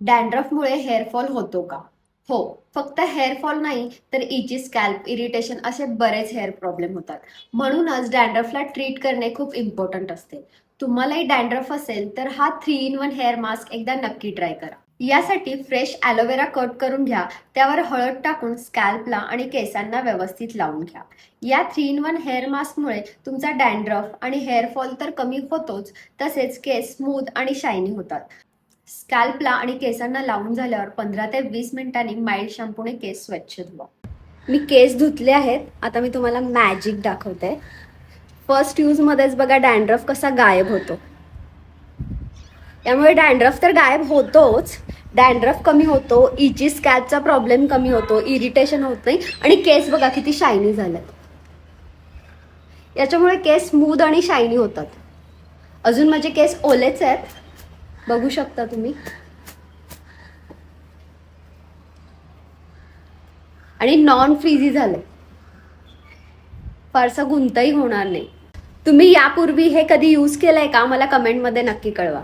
डॅन्ड्रफमुळे hair fall होतो का? हो. फक्त हेअरफॉल नाही तर इची, स्कॅल्प इरिटेशन असे बरेच हेअर प्रॉब्लेम होतात. म्हणूनच डॅन्ड्रफला ट्रीट करणे खूप इम्पॉर्टंट असते. तुम्हालाही डॅन्ड्रफ असेल तर हा 3 in 1 हेअर मास्क एकदा नक्की ट्राय करा. यासाठी फ्रेश ॲलोवेरा कट करून घ्या. त्यावर हळद टाकून स्कॅल्पला आणि केसांना व्यवस्थित लावून घ्या. या 3 in 1 हेअर मास्कमुळे तुमचा डॅन्ड्रफ आणि हेअरफॉल तर कमी होतोच, तसेच केस स्मूथ आणि शायनी होतात. स्कॅल्पला आणि केसांना लावून झाल्यावर 15 ते 20 मिनिटांनी माइल्ड शॅम्पूने केस स्वच्छ धुवा. मी केस धुतले आहेत. आता मी तुम्हाला मॅजिक दाखवते. फर्स्ट यूजमध्येच बघा डॅन्ड्रफ कसा गायब होतो. त्यामुळे डॅन्ड्रफ तर गायब होतोच, डॅन्ड्रफ कमी होतो, इची स्कॅल्पचा प्रॉब्लेम कमी होतो, इरिटेशन होत नाही आणि केस बघा किती शायनी झालेत. याच्यामुळे केस स्मूथ आणि शायनी होतात. अजून माझे केस ओलेच आहेत, बघू शकता तुम्ही. आणि नॉन फ्रीझी झाले, फारसा गुंताही होणार नाही. तुम्ही यापूर्वी हे कधी यूज केलंय का? मला कमेंटमध्ये नक्की कळवा.